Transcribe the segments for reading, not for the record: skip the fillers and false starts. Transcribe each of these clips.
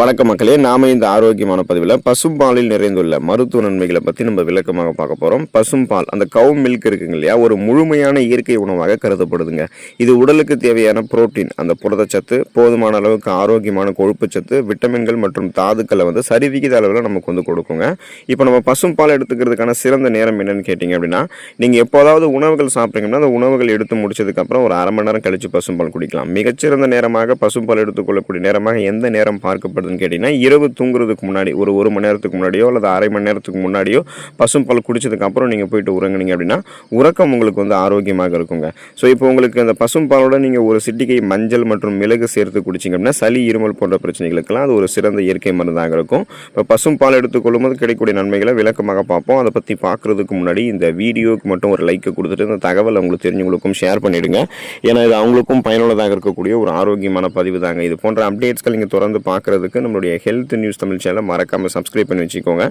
வணக்க மக்களே, நாம இந்த ஆரோக்கியமான பதிவில் பசும்பாலில் நிறைந்துள்ள மருத்துவ நன்மைகளை பற்றி நம்ம விளக்கமாக பார்க்க போகிறோம். பசும்பால், அந்த கவு மில்க் இருக்குங்க இல்லையா, ஒரு முழுமையான இயற்கை உணவாக கருதப்படுதுங்க. இது உடலுக்கு தேவையான புரோட்டீன், அந்த புரதச்சத்து, போதுமான அளவுக்கு ஆரோக்கியமான கொழுப்புச்சத்து, விட்டமின்கள் மற்றும் தாதுக்களை சரிவிகித அளவில் நமக்கு கொடுக்குங்க. இப்போ நம்ம பசும்பால் எடுத்துக்கிறதுக்கான சிறந்த நேரம் என்னன்னு கேட்டிங்க அப்படின்னா, நீங்கள் எப்போதாவது உணவுகள் சாப்பிட்றீங்கன்னா அந்த உணவுகள் எடுத்து முடிச்சதுக்கப்புறம் ஒரு அரை மணி நேரம் கழித்து பசும்பால் குடிக்கலாம். மிகச்சிறந்த நேரமாக பசும்பால் எடுத்துக்கொள்ளக்கூடிய நேரமாக எந்த நேரம் பார்க்கப்படுதுன்னு கேட்டிங்கன்னா, இரவு தூங்குறதுக்கு முன்னாடி ஒரு மணி நேரத்துக்கு முன்னாடியோ அல்லது அரை மணி நேரத்துக்கு முன்னாடியோ பசும்பால் குடிச்சதுக்கு அப்புறம் நீங்கள் போயிட்டு உறங்குனீங்க அப்படின்னா உறக்கம் உங்களுக்கு ஆரோக்கியமாக இருக்குங்க. ஸோ இப்போ உங்களுக்கு அந்த பசும்பாலோட நீங்கள் ஒரு சிட்டிகை மஞ்சள் மற்றும் மிளகு சேர்த்து குடிச்சிங்க அப்படின்னா சளி, இருமல் போன்ற பிரச்சனைகளுக்கெல்லாம் அது ஒரு சிறந்த இயற்கை மருந்தாக இருக்கும். இப்போ பசும்பால் எடுத்துக்கொள்ளும் போது கிடைக்கக்கூடிய நன்மைகளை விளக்கமாக பார்ப்போம். அதை பற்றி பார்க்குறதுக்கு முன்னாடி இந்த வீடியோவுக்கு மட்டும் ஒரு லைக்கை கொடுத்துட்டு இந்த தகவல் அவங்களுக்கு தெரிஞ்சவங்களுக்கும் ஷேர் பண்ணிவிடுங்க. ஏன்னா இது அவங்களுக்கும் பயனுள்ளதாக இருக்கக்கூடிய ஒரு ஆரோக்கியமான பதிவு தாங்க. இது போன்ற அப்டேட்ஸ்கள் நீங்கள் தொடர்ந்து பார்க்குறதுக்கு நம்மளுடைய ஹெல்த் நியூஸ் தமிழ் சேனலை மறக்காமல் சப்ஸ்கிரைப் பண்ணி வச்சுக்கோங்க.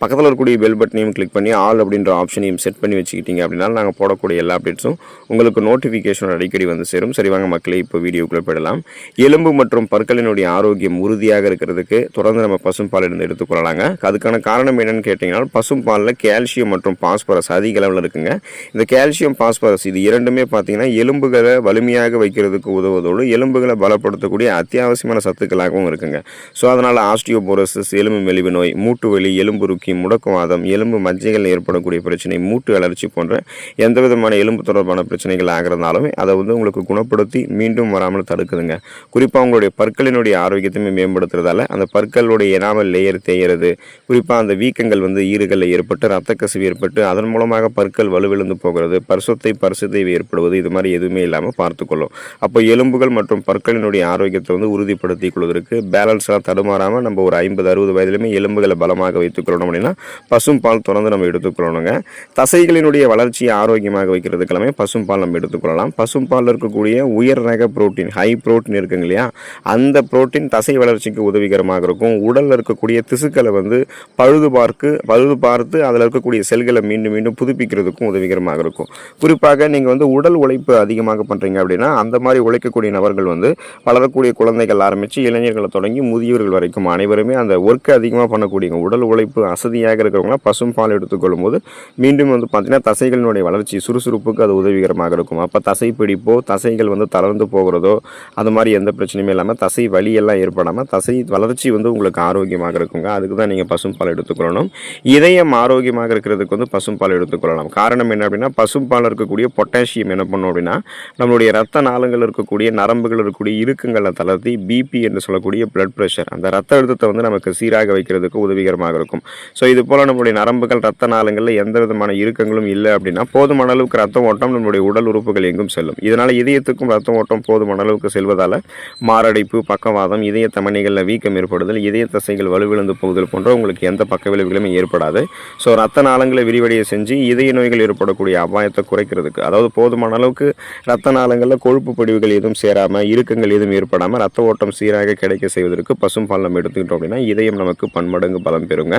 பக்கத்தில் இருக்கக்கூடிய பெல் பட்டனையும் கிளிக் பண்ணி ஆல் அப்படின்ற ஆப்ஷனையும் செட் பண்ணி வச்சுக்கிட்டீங்க அப்படின்னா நாங்கள் போடக்கூடிய எல்லா அப்டேட்ஸும் உங்களுக்கு நோட்டிஃபிகேஷன் அடிக்கடி சேரும். சரி வாங்க மக்களே, இப்போ வீடியோக்குள்ளே போயிடலாம். எலும்பு மற்றும் பற்களினுடைய ஆரோக்கியம் உறுதியாக இருக்கிறதுக்கு தொடர்ந்து நம்ம பசும்பால் இருந்து எடுத்துக்கொள்ளலாங்க. அதுக்கான காரணம் என்னன்னு கேட்டிங்கன்னா, பசும்பாலில் கால்சியம் மற்றும் பாஸ்பரஸ் அதிக அளவில் இருக்குங்க. இந்த கால்சியம், பாஸ்பரஸ் இது இரண்டுமே பார்த்தீங்கன்னா எலும்புகளை வலிமையாக வைக்கிறதுக்கு உதவுவதோடு எலும்புகளை பலப்படுத்தக்கூடிய அத்தியாவசியமான சத்துக்களாகவும் இருக்குங்க. ஸோ அதனால் ஆஸ்டியோபோரோசிஸ், எலும்பு மெலிவு நோய், மூட்டு வலி, எலும்புருக்கி, முடக்குவாதம், எலும்பு மஜ்ஜைகள் ஏற்படக்கூடிய பிரச்சனை, மூட்டு அலர்ச்சி போன்ற எந்த விதமான எலும்பு தொடர்பான பிரச்சனைகள் ஆகிறதுனாலும் அதை உங்களுக்கு குணப்படுத்தி மீண்டும் வராமல் தடுக்குதுங்க. குறிப்பாக உங்களுடைய பற்களினுடைய ஆரோக்கியத்தையுமே மேம்படுத்துறதால அந்த பற்களுடைய எனாமல் லேயர் தேய்கிறது. குறிப்பாக அந்த வீக்கங்கள் ஈறுகளில் ஏற்பட்டு ரத்த கசிவு ஏற்பட்டு அதன் மூலமாக பற்கள் வலுவிழந்து போகிறது, பரிசுத்தை ஏற்படுவது, இது மாதிரி எதுவுமே இல்லாமல் பார்த்துக்கொள்ளும். அப்போ எலும்புகள் மற்றும் பற்களினுடைய ஆரோக்கியத்தை உறுதிப்படுத்திக் கொள்வதற்கு, பேலன்ஸ்லாம் தடுமாறாமல் நம்ம ஒரு 50-60 வயதிலுமே எலும்புகளை பலமாக வைத்துக்கொள்ளணும் அப்படின்னா பசும்பால் தொடர்ந்து நம்ம எடுத்துக்கொள்ளணுங்க. தசைகளினுடைய வளர்ச்சியை ஆரோக்கியமாக வைக்கிறதுக்கெல்லாமே பசும்பால் நம்ம எடுத்துக்கொள்ளலாம். பசும்பால் இருக்கக்கூடிய உயர் ரக புரோட்டீன், ஹை புரோட்டீன் இருக்குங்க இல்லையா, அந்த புரோட்டீன் தசை வளர்ச்சிக்கு உதவிகரமாக இருக்கும். உடலில் இருக்கக்கூடிய திசுக்களை பழுது பார்த்து அதில் இருக்கக்கூடிய செல்களை மீண்டும் மீண்டும் புதுப்பிக்கிறதுக்கும் உதவிகரமாக இருக்கும். குறிப்பாக நீங்கள் உடல் உழைப்பு அதிகமாக பண்ணுறீங்க அப்படின்னா அந்த மாதிரி உழைக்கக்கூடிய நபர்கள் வளரக்கூடிய குழந்தைகள் ஆரம்பித்து இளைஞர்களை தொடங்கி முதியவர்கள் வரைக்கும் அனைவருமே அந்த ஒர்க்கை அதிகமாக பண்ணக்கூடியவங்க, உடல் உழைப்பு அசதியாக இருக்கிறவங்களாம் பசும்பால் எடுத்துக்கொள்ளும் போது மீண்டும் பார்த்தீங்கன்னா தசைகளினுடைய வளர்ச்சி, சுறுசுறுப்புக்கு அது உதவிகரமாக இருக்கும். அப்போ தசை பிடிப்போ, தசைகள் தளர்ந்து போகிறதோ, அது மாதிரி எந்த பிரச்சனையுமே இல்லாமல் தசை வலியெல்லாம் ஏற்படாமல் தசை வளர்ச்சி உங்களுக்கு ஆரோக்கியமாக இருக்குங்க. அதுக்கு தான் நீங்கள் பசும்பால் எடுத்துக்கொள்ளணும். இதயம் ஆரோக்கியமாக இருக்கிறதுக்கு பசும்பால் எடுத்துக்கொள்ளலாம். காரணம் என்ன அப்படின்னா, பசும்பால் இருக்கக்கூடிய பொட்டாசியம் என்ன பண்ணும் அப்படின்னா நம்மளுடைய ரத்த நாளங்கள் இருக்கக்கூடிய நரம்புகள் இருக்கக்கூடிய இறுக்கங்களை தளர்த்தி பிபி என்று சொல்லக்கூடிய பிளட் ப்ரெஷர், அந்த ரத்த அழுத்தத்தை நமக்கு சீராக வைக்கிறதுக்கு உதவிகரமாக இருக்கும். ஸோ இது போல் நம்மளுடைய நரம்புகள், ரத்த நாளங்களில் எந்த விதமான இறுக்கங்களும் இல்லை அப்படின்னா போதுமான அளவுக்கு ரத்த ஓட்டம் நம்மளுடைய உடல் உறுப்புகள் எங்கும் செல்லும். இதனால் இதயத்துக்கும் ரத்த ஓட்டம் போதுமான அளவுக்கு செல்வதால் மாரடைப்பு, பக்கவாதம், இதய தமனிகளில் வீக்கம் ஏற்படுதல், இதய தசைகள் வலுவிழந்து போகுதல் போன்ற உங்களுக்கு எந்த பக்க விளைவுகளுமே ஏற்படாது. ஸோ ரத்த நாளங்களை விரிவடைய செஞ்சு இதய நோய்கள் ஏற்படக்கூடிய அபாயத்தை குறைக்கிறதுக்கு, அதாவது போதுமான அளவுக்கு ரத்த நாளங்களில் கொழுப்பு படிவுகள் எதுவும் சேராமல், இறுக்கங்கள் எதுவும் ஏற்படாமல் ரத்த ஓட்டம் சீராக கிடைக்க செய்வதற்கு பசும்பால் நம்ம எடுத்துக்கிட்டோம் அப்படின்னா இதயம் நமக்கு பன்மடங்கு பலம் பெறுங்க.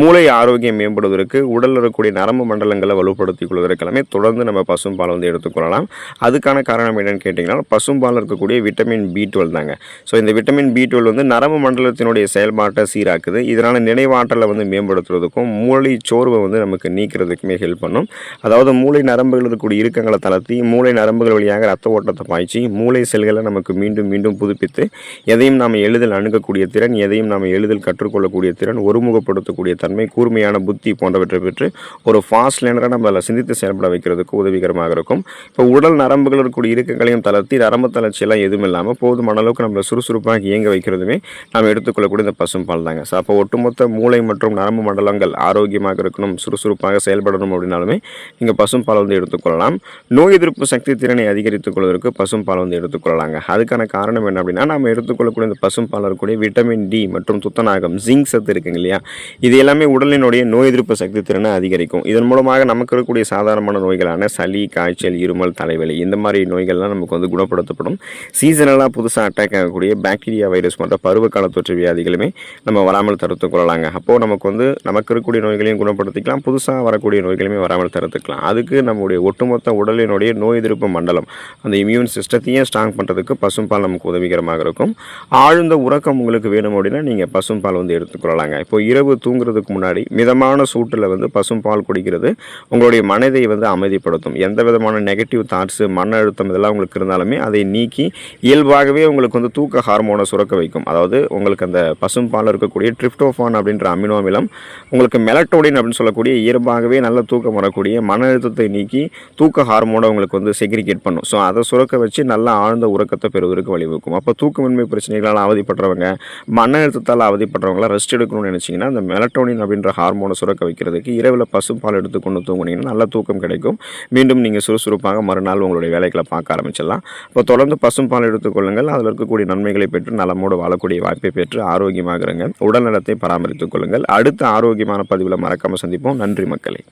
மூளை ஆரோக்கியம் மேம்படுவதற்கு, உடலில் இருக்கக்கூடிய நரம்பு மண்டலங்களை வலுப்படுத்திக் கொள்வதற்கெல்லாமே தொடர்ந்து நம்ம பசும்பால் எடுத்துக்கொள்ளலாம். அதுக்கான காரணம் என்னன்னு கேட்டிங்கன்னா, பசும்பால் இருக்கக்கூடிய விட்டமின் B12 தாங்க. ஸோ இந்த விட்டமின் B12 நரம்பு மண்டலத்தினுடைய செயல்பாட்டை சீராக்குது. இதனால் நினைவாற்றலை மேம்படுத்துறதுக்கும் மூளை சோர்வை நமக்கு நீக்கிறதுக்குமே ஹெல்ப் பண்ணும். அதாவது மூளை நரம்புகள் இருக்கக்கூடிய இறுக்கங்களை தளர்த்தி மூளை நரம்புகள் வழியாக ரத்த ஓட்டத்தை பாய்ச்சி மூளை செல்களை நமக்கு மீண்டும் மீண்டும் புதுப்பித்து எதையும் நாம் எளிதில் அணுகக்கூடிய திறன், எதையும் நாம் எளிதில் கற்றுக்கொள்ளக்கூடிய திறன், ஒருமுகப்படுத்தக்கூடிய தன்மை, கூர்மையான புத்தி போன்றவற்றை பெற்று ஒரு ஃபாஸ்ட் லேனராக நம்ம அதில் சிந்தித்து செயல்பட வைக்கிறதுக்கு உதவிகரமாக இருக்கும். இப்போ உடல் நரம்புகள் இருக்கக்கூடிய இறுக்கங்களையும் தளர்த்தி நரம்பு தளர்ச்சியெல்லாம் எதுவும் இல்லாமல் போதுமான அளவுக்கு நம்மளை சுறுசுறுப்பாக இயங்க வைக்கிறதுமே நாம் எடுத்துக்கொள்ளக்கூடிய இந்த பசும்பால் தாங்க. ஸோ அப்போ ஒட்டுமொத்த மூளை மற்றும் நரம்பு மண்டலங்கள் ஆரோக்கியமாக இருக்கணும், சுறுசுறுப்பாக செயல்படணும் அப்படின்னாலுமே நீங்கள் பசும்பால் எடுத்துக்கொள்ளலாம். நோய் எதிர்ப்பு சக்தி திறனை அதிகரித்துக் கொள்வதற்கு பசும்பால் எடுத்துக்கொள்ளலாங்க. அதுக்கான காரணம் என்ன அப்படின்னா, நம்ம எடுத்துக்கொள்ளக்கூடிய இந்த பசும்பால் இருக்கக்கூடிய விட்டமின் டி மற்றும் துத்தநாகம், ஜிங்க் சத்து இருக்குங்க இல்லையா, இது எல்லாமே உடலினுடைய நோய் எதிர்ப்பு சக்தி திறனை அதிகரிக்கும். இதன் மூலமாக நமக்கு இருக்கக்கூடிய சாதாரணமான நோய்களான சளி, காய்ச்சல், இருமல், தலைவலி இந்த மாதிரி நோய்கள்லாம் நமக்கு குணப்படுத்தப்படும். சீசனலாக புதுசாக அட்டாக் ஆகக்கூடிய பாக்டீரியா, வைரஸ் போன்ற பருவகால தொற்று வியாதிகளுமே நம்ம வராமல் தடுத்துக் கொள்ளலாங்க. அப்போது நமக்கு இருக்கக்கூடிய நோய்களையும் குணப்படுத்திக்கலாம், புதுசாக வரக்கூடிய நோய்களையுமே வராமல் தடுத்துக்கலாம். அதுக்கு நம்முடைய ஒட்டுமொத்த உடலினுடைய நோய் எதிர்ப்பு மண்டலம், அந்த இம்யூன் சிஸ்டத்தையும் ஸ்ட்ராங் பண்ணுறதுக்கு பசும்பால் நமக்கு உதவிகரமாக இருக்கும். ஆழ்ந்த உறக்கம் உங்களுக்கு வேணும் அப்படின்னா நீங்கள் பசும்பால் வந்து எடுத்துக்கொள்ளலாங்க. இப்போ இரவு தூங்குறதுக்கு முன்னாடி மிதமான சூட்டில் வந்து பசும்பால் குடிக்கிறது உங்களுடைய மனதை வந்து அமைதிப்படுத்தும். எந்த விதமான நெகட்டிவ் தாட்ஸு, மன அழுத்தம் இதெல்லாம் உங்களுக்கு இருந்தாலுமே அதை நீக்கி இயல்பாகவே உங்களுக்கு வந்து தூக்க ஹார்மோனை சுரக்க வைக்கும். அதாவது உங்களுக்கு அந்த பசும்பாலில் இருக்கக்கூடிய ட்ரிப்டோஃபான் அப்படின்ற அமினோ அமிலம் உங்களுக்கு மெலட்டோனின் அப்படின்னு சொல்லக்கூடிய இயல்பாகவே நல்ல தூக்கம் வரக்கூடிய மன அழுத்தத்தை நீக்கி தூக்க ஹார்மோனை உங்களுக்கு வந்து செக்ரிகேட் பண்ணும். ஸோ அதை சுரக்க வச்சு நல்ல ஆழ்ந்த உறக்கத்தை பெறுவதற்கு வழிவகுக்கும். அப்போ தூக்கமின்மை பிரச்சனைகளால் அவதிப்படுறவங்க, மன அழுத்தத்தால் அவதிப்படுறவங்களாம் ரெஸ்ட் எடுக்கணும்னு நினச்சிங்கன்னா அந்த மெலட்டோனின் அப்படின்ற ஹார்மோனை சுரக்க வைக்கிறதுக்கு இரவில் பசும்பால் எடுத்துக்கொண்டு தூங்குனீங்கன்னா நல்ல தூக்கம் கிடைக்கும். மீண்டும் நீங்கள் சுறுசுறுப்பாக மறுநாள் உங்களுடைய வேலைகளை பார்க்க ஆரம்பிச்சிடலாம். இப்போ தொடர்ந்து பசும்பால் எடுத்துக்கொள்ளுங்கள். அதில் இருக்கக்கூடிய நன்மைகளை பெற்று நலமோடு வாழக்கூடிய வாய்ப்பை பெற்று ஆரோக்கியமாக இருங்க. உடல் நலத்தை பராமரித்துக் கொள்ளுங்கள். அடுத்த ஆரோக்கியமான பதிவில் மறக்காமல் சந்திப்போம். நன்றி மக்களே.